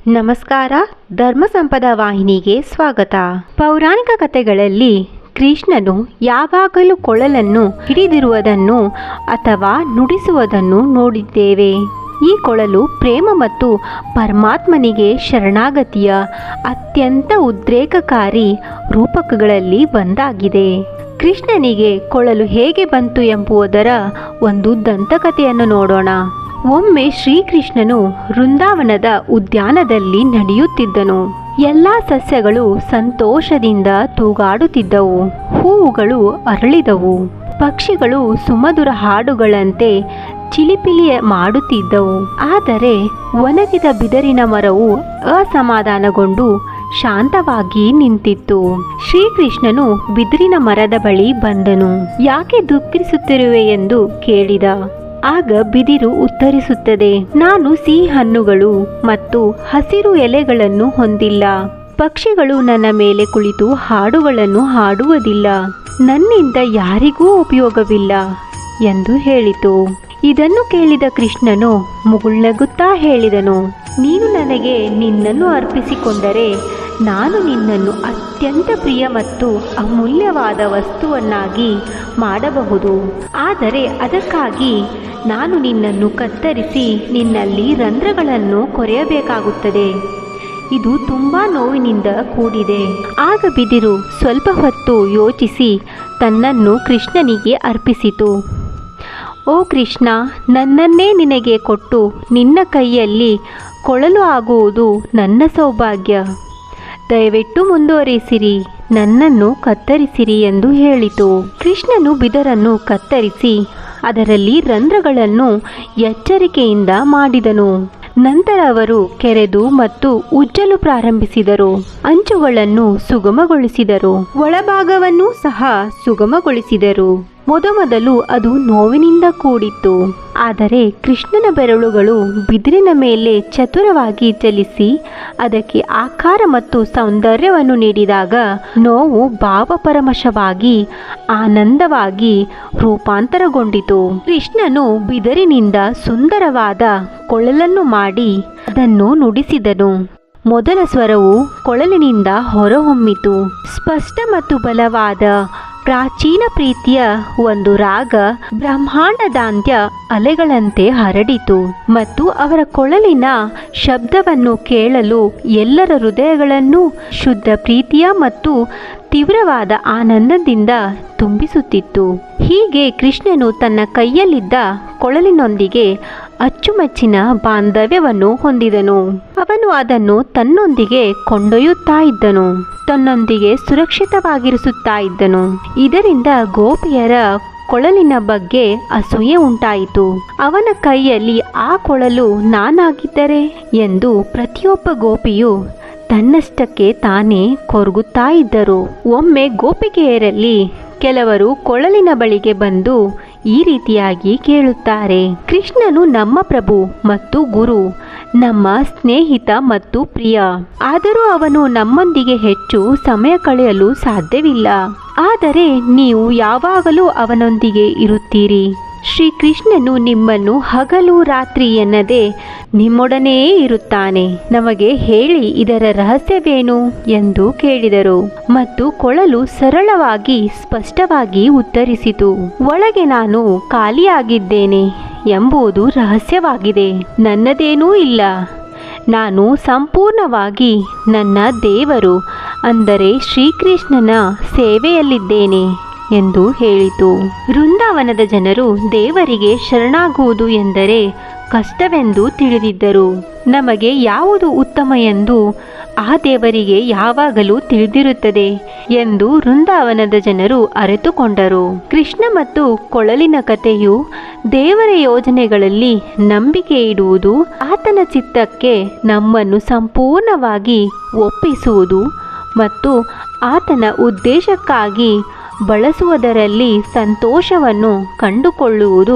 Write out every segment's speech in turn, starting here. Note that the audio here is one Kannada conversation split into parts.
ನಮಸ್ಕಾರ. ಧರ್ಮ ಸಂಪದ ವಾಹಿನಿಗೆ ಸ್ವಾಗತ. ಪೌರಾಣಿಕ ಕಥೆಗಳಲ್ಲಿ ಕೃಷ್ಣನು ಯಾವಾಗಲೂ ಕೊಳಲನ್ನು ಹಿಡಿದಿರುವುದನ್ನು ಅಥವಾ ನುಡಿಸುವುದನ್ನು ನೋಡಿದ್ದೇವೆ. ಈ ಕೊಳಲು ಪ್ರೇಮ ಮತ್ತು ಪರಮಾತ್ಮನಿಗೆ ಶರಣಾಗತಿಯ ಅತ್ಯಂತ ಉದ್ರೇಕಕಾರಿ ರೂಪಕಗಳಲ್ಲಿ ಒಂದಾಗಿದೆ. ಕೃಷ್ಣನಿಗೆ ಕೊಳಲು ಹೇಗೆ ಬಂತು ಎಂಬುದರ ಒಂದು ದಂತಕಥೆಯನ್ನು ನೋಡೋಣ. ಒಮ್ಮೆ ಶ್ರೀಕೃಷ್ಣನು ವೃಂದಾವನದ ಉದ್ಯಾನದಲ್ಲಿ ನಡೆಯುತ್ತಿದ್ದನು. ಎಲ್ಲ ಸಸ್ಯಗಳು ಸಂತೋಷದಿಂದ ತೂಗಾಡುತ್ತಿದ್ದವು. ಹೂವುಗಳು ಅರಳಿದವು. ಪಕ್ಷಿಗಳು ಸುಮಧುರ ಹಾಡುಗಳಂತೆ ಚಿಲಿಪಿಲಿ ಮಾಡುತ್ತಿದ್ದವು. ಆದರೆ ಒಣಗಿದ ಬಿದಿರಿನ ಮರವು ಅಸಮಾಧಾನಗೊಂಡು ಶಾಂತವಾಗಿ ನಿಂತಿತ್ತು. ಶ್ರೀಕೃಷ್ಣನು ಬಿದಿರಿನ ಮರದ ಬಳಿ ಬಂದನು. ಯಾಕೆ ದುಃಖಿಸುತ್ತಿರುವೆ ಎಂದು ಕೇಳಿದ. ಆಗ ಬಿದಿರು ಉತ್ತರಿಸುತ್ತದೆ, ನಾನು ಸಿಹಿ ಹಣ್ಣುಗಳು ಮತ್ತು ಹಸಿರು ಎಲೆಗಳನ್ನು ಹೊಂದಿಲ್ಲ. ಪಕ್ಷಿಗಳು ನನ್ನ ಮೇಲೆ ಕುಳಿತು ಹಾಡುಗಳನ್ನು ಹಾಡುವುದಿಲ್ಲ. ನನ್ನಿಂದ ಯಾರಿಗೂ ಉಪಯೋಗವಿಲ್ಲ ಎಂದು ಹೇಳಿತು. ಇದನ್ನು ಕೇಳಿದ ಕೃಷ್ಣನು ಮುಗುಳ್ನಗುತ್ತಾ ಹೇಳಿದನು, ನೀನು ನನಗೆ ನಿನ್ನನ್ನು ಅರ್ಪಿಸಿಕೊಂಡರೆ ನಾನು ನಿನ್ನನ್ನು ಅತ್ಯಂತ ಪ್ರಿಯ ಮತ್ತು ಅಮೂಲ್ಯವಾದ ವಸ್ತುವನ್ನಾಗಿ ಮಾಡಬಹುದು. ಆದರೆ ಅದಕ್ಕಾಗಿ ನಾನು ನಿನ್ನನ್ನು ಕತ್ತರಿಸಿ ನಿನ್ನಲ್ಲಿ ರಂಧ್ರಗಳನ್ನು ಕೊರೆಯಬೇಕಾಗುತ್ತದೆ. ಇದು ತುಂಬಾ ನೋವಿನಿಂದ ಕೂಡಿದೆ. ಆಗ ಬಿದಿರು ಸ್ವಲ್ಪ ಹೊತ್ತು ಯೋಚಿಸಿ ತನ್ನನ್ನು ಕೃಷ್ಣನಿಗೆ ಅರ್ಪಿಸಿತು. ಓ ಕೃಷ್ಣ, ನನ್ನನ್ನೇ ನಿನಗೆ ಕೊಟ್ಟು ನಿನ್ನ ಕೈಯಲ್ಲಿ ಕೊಳಲು ಆಗುವುದು ನನ್ನ ಸೌಭಾಗ್ಯ. ದಯವಿಟ್ಟು ಮುಂದುವರಿಸಿರಿ, ನನ್ನನ್ನು ಕತ್ತರಿಸಿರಿ ಎಂದು ಹೇಳಿತು. ಕೃಷ್ಣನು ಬಿದರನ್ನು ಕತ್ತರಿಸಿ ಅದರಲ್ಲಿ ರಂಧ್ರಗಳನ್ನು ಎಚ್ಚರಿಕೆಯಿಂದ ಮಾಡಿದನು. ನಂತರ ಅವರು ಕೆರೆದು ಮತ್ತು ಉಜ್ಜಲು ಪ್ರಾರಂಭಿಸಿದರು. ಅಂಚುಗಳನ್ನು ಸುಗಮಗೊಳಿಸಿದರು. ಒಳಭಾಗವನ್ನು ಸಹ ಸುಗಮಗೊಳಿಸಿದರು. ಮೊದಮೊದಲು ಅದು ನೋವಿನಿಂದ ಕೂಡಿತ್ತು. ಆದರೆ ಕೃಷ್ಣನ ಬೆರಳುಗಳು ಬಿದಿರಿನ ಮೇಲೆ ಚತುರವಾಗಿ ಚಲಿಸಿ ಅದಕ್ಕೆ ಆಕಾರ ಮತ್ತು ಸೌಂದರ್ಯವನ್ನು ನೀಡಿದಾಗ ನೋವು ಭಾವಪರವಶವಾಗಿ ಆನಂದವಾಗಿ ರೂಪಾಂತರಗೊಂಡಿತು. ಕೃಷ್ಣನು ಬಿದಿರಿನಿಂದ ಸುಂದರವಾದ ಕೊಳಲನ್ನು ಮಾಡಿ ಅದನ್ನು ನುಡಿಸಿದನು. ಮೊದಲ ಸ್ವರವು ಕೊಳಲಿನಿಂದ ಹೊರಹೊಮ್ಮಿತು. ಸ್ಪಷ್ಟ ಮತ್ತು ಬಲವಾದ ಪ್ರಾಚೀನ ಪ್ರೀತಿಯ ಒಂದು ರಾಗ ಬ್ರಹ್ಮಾಂಡದಾದ್ಯಂತ ಅಲೆಗಳಂತೆ ಹರಡಿತು ಮತ್ತು ಅವರ ಕೊಳಲಿನ ಶಬ್ದವನ್ನು ಕೇಳಲು ಎಲ್ಲರ ಹೃದಯಗಳನ್ನು ಶುದ್ಧ ಪ್ರೀತಿಯ ಮತ್ತು ತೀವ್ರವಾದ ಆನಂದದಿಂದ ತುಂಬಿಸುತ್ತಿತ್ತು. ಹೀಗೆ ಕೃಷ್ಣನು ತನ್ನ ಕೈಯಲ್ಲಿದ್ದ ಕೊಳಲಿನೊಂದಿಗೆ ಅಚ್ಚುಮೆಚ್ಚಿನ ಬಾಂಧವ್ಯವನ್ನು ಹೊಂದಿದನು. ಅವನು ಅದನ್ನು ತನ್ನೊಂದಿಗೆ ಕೊಂಡೊಯ್ಯುತ್ತಾ ಇದ್ದನು, ತನ್ನೊಂದಿಗೆ ಸುರಕ್ಷಿತವಾಗಿರಿಸುತ್ತಾ ಇದ್ದನು. ಇದರಿಂದ ಗೋಪಿಯರ ಕೊಳಲಿನ ಬಗ್ಗೆ ಅಸೂಯೆ ಉಂಟಾಯಿತು. ಅವನ ಕೈಯಲ್ಲಿ ಆ ಕೊಳಲು ನಾನಾಗಿದ್ದರೆ ಎಂದು ಪ್ರತಿಯೊಬ್ಬ ಗೋಪಿಯು ತನ್ನಷ್ಟಕ್ಕೆ ತಾನೇ ಕೊರಗುತ್ತಾ ಇದ್ದರು. ಒಮ್ಮೆ ಗೋಪಿಕೆಯರಲ್ಲಿ ಕೆಲವರು ಕೊಳಲಿನ ಬಳಿಗೆ ಬಂದು ಈ ರೀತಿಯಾಗಿ ಕೇಳುತ್ತಾರೆ, ಕೃಷ್ಣನು ನಮ್ಮ ಪ್ರಭು ಮತ್ತು ಗುರು, ನಮ್ಮ ಸ್ನೇಹಿತ ಮತ್ತು ಪ್ರಿಯ. ಆದರೂ ಅವನು ನಮ್ಮೊಂದಿಗೆ ಹೆಚ್ಚು ಸಮಯ ಕಳೆಯಲು ಸಾಧ್ಯವಿಲ್ಲ. ಆದರೆ ನೀವು ಯಾವಾಗಲೂ ಅವನೊಂದಿಗೆ ಇರುತ್ತೀರಿ. ಶ್ರೀಕೃಷ್ಣನು ನಿಮ್ಮನ್ನು ಹಗಲು ರಾತ್ರಿ ಎನ್ನದೆ ನಿಮ್ಮೊಡನೆಯೇ ಇರುತ್ತಾನೆ. ನಮಗೆ ಹೇಳಿ ಇದರ ರಹಸ್ಯವೇನು ಎಂದು ಕೇಳಿದರು. ಮತ್ತು ಕೊಳಲು ಸರಳವಾಗಿ ಸ್ಪಷ್ಟವಾಗಿ ಉತ್ತರಿಸಿತು, ಒಳಗೆ ನಾನು ಖಾಲಿಯಾಗಿದ್ದೇನೆ ಎಂಬುದು ರಹಸ್ಯವಾಗಿದೆ. ನನ್ನದೇನೂ ಇಲ್ಲ. ನಾನು ಸಂಪೂರ್ಣವಾಗಿ ನನ್ನ ದೇವರು ಅಂದರೆ ಶ್ರೀಕೃಷ್ಣನ ಸೇವೆಯಲ್ಲಿದ್ದೇನೆ ಎಂದು ಹೇಳಿತು. ವೃಂದಾವನದ ಜನರು ದೇವರಿಗೆ ಶರಣಾಗುವುದು ಎಂದರೆ ಕಷ್ಟವೆಂದು ತಿಳಿದಿದ್ದರು. ನಮಗೆ ಯಾವುದು ಉತ್ತಮ ಎಂದು ಆ ದೇವರಿಗೆ ಯಾವಾಗಲೂ ತಿಳಿದಿರುತ್ತದೆ ಎಂದು ವೃಂದಾವನದ ಜನರು ಅರಿತುಕೊಂಡರು. ಕೃಷ್ಣ ಮತ್ತು ಕೊಳಲಿನ ಕಥೆಯು ದೇವರ ಯೋಜನೆಗಳಲ್ಲಿ ನಂಬಿಕೆ ಇಡುವುದು, ಆತನ ಚಿತ್ತಕ್ಕೆ ನಮ್ಮನ್ನು ಸಂಪೂರ್ಣವಾಗಿ ಒಪ್ಪಿಸುವುದು ಮತ್ತು ಆತನ ಉದ್ದೇಶಕ್ಕಾಗಿ ಬಳಸುವುದರಲ್ಲಿ ಸಂತೋಷವನ್ನು ಕಂಡುಕೊಳ್ಳುವುದು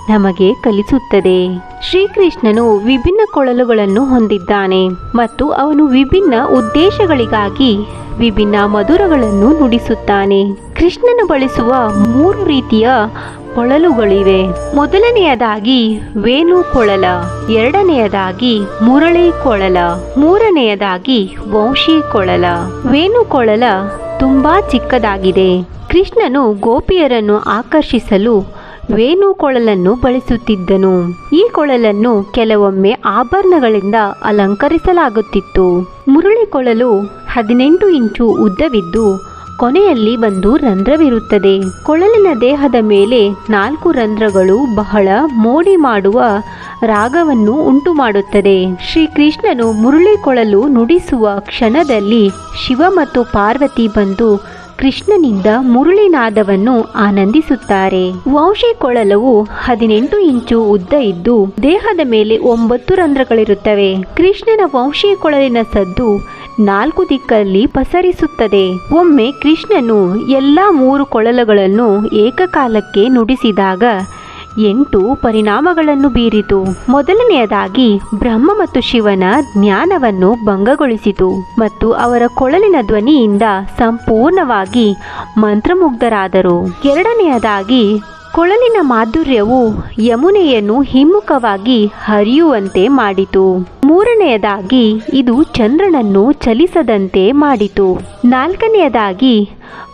ನಮಗೆ ಕಲಿಸುತ್ತದೆ. ಶ್ರೀಕೃಷ್ಣನು ವಿಭಿನ್ನ ಕೊಳಲುಗಳನ್ನು ಹೊಂದಿದ್ದಾನೆ ಮತ್ತು ಅವನು ವಿಭಿನ್ನ ಉದ್ದೇಶಗಳಿಗಾಗಿ ವಿಭಿನ್ನ ಮಧುರಗಳನ್ನು ನುಡಿಸುತ್ತಾನೆ. ಕೃಷ್ಣನು ಬಳಸುವ 3 ರೀತಿಯ ಕೊಳಲುಗಳಿವೆ. ಮೊದಲನೆಯದಾಗಿ ವೇಣು ಕೊಳಲ, ಎರಡನೆಯದಾಗಿ ಮುರಳಿ ಕೊಳಲ, ಮೂರನೆಯದಾಗಿ ವಂಶಿ ಕೊಳಲ. ವೇಣು ಕೊಳಲ ತುಂಬಾ ಚಿಕ್ಕದಾಗಿದೆ. ಕೃಷ್ಣನು ಗೋಪಿಯರನ್ನು ಆಕರ್ಷಿಸಲು ವೇಣು ಕೊಳಲನ್ನು ಬಳಸುತ್ತಿದ್ದನು. ಈ ಕೊಳಲನ್ನು ಕೆಲವೊಮ್ಮೆ ಆಭರಣಗಳಿಂದ ಅಲಂಕರಿಸಲಾಗುತ್ತಿತ್ತು. ಮುರಳಿ ಕೊಳಲು 18 ಇಂಚು ಉದ್ದವಿದ್ದು ಕೊನೆಯಲ್ಲಿ ಒಂದು ರಂಧ್ರವಿರುತ್ತದೆ. ಕೊಳಲಿನ ದೇಹದ ಮೇಲೆ 4 ರಂಧ್ರಗಳು ಬಹಳ ಮೋಡಿ ಮಾಡುವ ರಾಗವನ್ನು ಉಂಟು ಮಾಡುತ್ತದೆ. ಶ್ರೀಕೃಷ್ಣನು ಮುರಳಿ ಕೊಳಲು ನುಡಿಸುವ ಕ್ಷಣದಲ್ಲಿ ಶಿವ ಮತ್ತು ಪಾರ್ವತಿ ಬಂದು ಕೃಷ್ಣನಿಂದ ಮುರಳಿನಾದವನ್ನು ಆನಂದಿಸುತ್ತಾರೆ. ವಂಶಿ ಕೊಳಲವು 18 ಇಂಚು ಉದ್ದ ಇದ್ದು ದೇಹದ ಮೇಲೆ 9 ರಂಧ್ರಗಳಿರುತ್ತವೆ. ಕೃಷ್ಣನ ವಂಶಿ ಕೊಳಲಿನ ಸದ್ದು 4 ದಿಕ್ಕಲ್ಲಿ ಪಸರಿಸುತ್ತದೆ. ಒಮ್ಮೆ ಕೃಷ್ಣನು ಎಲ್ಲ 3 ಕೊಳಲುಗಳನ್ನು ಏಕಕಾಲಕ್ಕೆ ನುಡಿಸಿದಾಗ 8 ಪರಿಣಾಮಗಳನ್ನು ಬೀರಿತು. ಮೊದಲನೆಯದಾಗಿ ಬ್ರಹ್ಮ ಮತ್ತು ಶಿವನ ಜ್ಞಾನವನ್ನು ಭಂಗಗೊಳಿಸಿತು ಮತ್ತು ಅವರ ಕೊಳಲಿನ ಧ್ವನಿಯಿಂದ ಸಂಪೂರ್ಣವಾಗಿ ಮಂತ್ರಮುಗ್ಧರಾದರು. ಎರಡನೆಯದಾಗಿ ಕೊಳಲಿನ ಮಾಧುರ್ಯವು ಯಮುನೆಯನ್ನು ಹಿಮ್ಮುಖವಾಗಿ ಹರಿಯುವಂತೆ ಮಾಡಿತು. ಮೂರನೆಯದಾಗಿ ಇದು ಚಂದ್ರನನ್ನು ಚಲಿಸದಂತೆ ಮಾಡಿತು. ನಾಲ್ಕನೆಯದಾಗಿ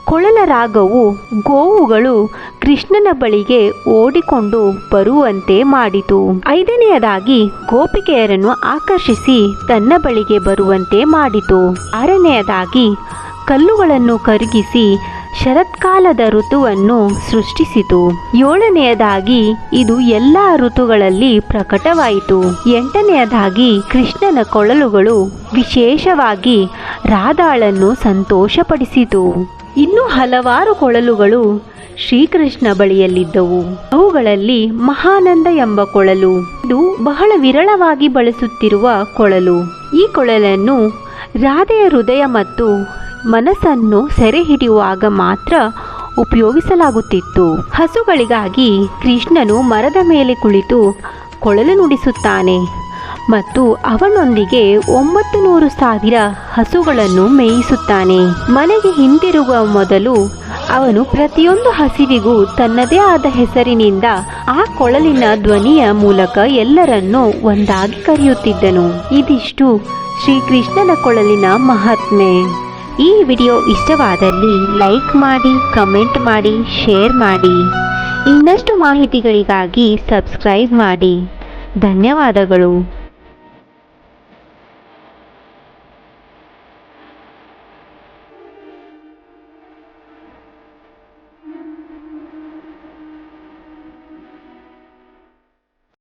ಕೊಳಲ ರಾಗವು ಗೋವುಗಳು ಕೃಷ್ಣನ ಬಳಿಗೆ ಓಡಿಕೊಂಡು ಬರುವಂತೆ ಮಾಡಿತು. ಐದನೆಯದಾಗಿ ಗೋಪಿಕೆಯರನ್ನು ಆಕರ್ಷಿಸಿ ತನ್ನ ಬಳಿಗೆ ಬರುವಂತೆ ಮಾಡಿತು. ಆರನೆಯದಾಗಿ ಕಲ್ಲುಗಳನ್ನು ಕರಗಿಸಿ ಶರತ್ಕಾಲದ ಋತುವನ್ನು ಸೃಷ್ಟಿಸಿತು. ಏಳನೆಯದಾಗಿ ಇದು ಎಲ್ಲ ಋತುಗಳಲ್ಲಿ ಪ್ರಕಟವಾಯಿತು. ಎಂಟನೆಯದಾಗಿ ಕೃಷ್ಣನ ಕೊಳಲುಗಳು ವಿಶೇಷವಾಗಿ ರಾಧಾಳನ್ನು ಸಂತೋಷಪಡಿಸಿತು. ಇನ್ನೂ ಹಲವಾರು ಕೊಳಲುಗಳು ಶ್ರೀಕೃಷ್ಣ ಬಳಿಯಲ್ಲಿದ್ದವು. ಅವುಗಳಲ್ಲಿ ಮಹಾನಂದ ಎಂಬ ಕೊಳಲು, ಇದು ಬಹಳ ವಿರಳವಾಗಿ ಬಳಸುತ್ತಿರುವ ಕೊಳಲು. ಈ ಕೊಳಲನ್ನು ರಾಧೆಯ ಹೃದಯ ಮತ್ತು ಮನಸ್ಸನ್ನು ಸೆರೆ ಹಿಡಿಯುವಾಗ ಮಾತ್ರ ಉಪಯೋಗಿಸಲಾಗುತ್ತಿತ್ತು. ಹಸುಗಳಿಗಾಗಿ ಕೃಷ್ಣನು ಮರದ ಮೇಲೆ ಕುಳಿತು ಕೊಳಲು ನುಡಿಸುತ್ತಾನೆ ಮತ್ತು ಅವನೊಂದಿಗೆ 900,000 ಹಸುಗಳನ್ನು ಮೇಯಿಸುತ್ತಾನೆ. ಮನೆಗೆ ಹಿಂದಿರುಗುವ ಮೊದಲು ಅವನು ಪ್ರತಿಯೊಂದು ಹಸಿವಿಗೂ ತನ್ನದೇ ಆದ ಹೆಸರಿನಿಂದ ಆ ಕೊಳಲಿನ ಧ್ವನಿಯ ಮೂಲಕ ಎಲ್ಲರನ್ನೂ ಒಂದಾಗಿ ಕರೆಯುತ್ತಿದ್ದನು. ಇದಿಷ್ಟು ಶ್ರೀಕೃಷ್ಣನ ಕೊಳಲಿನ ಮಹಾತ್ಮೆ. ಈ ವಿಡಿಯೋ ಇಷ್ಟವಾದಲ್ಲಿ ಲೈಕ್ ಮಾಡಿ, ಕಮೆಂಟ್ ಮಾಡಿ, ಶೇರ್ ಮಾಡಿ. ಇನ್ನಷ್ಟು ಮಾಹಿತಿಗಳಿಗಾಗಿ ಸಬ್ಸ್ಕ್ರೈಬ್ ಮಾಡಿ. ಧನ್ಯವಾದಗಳು.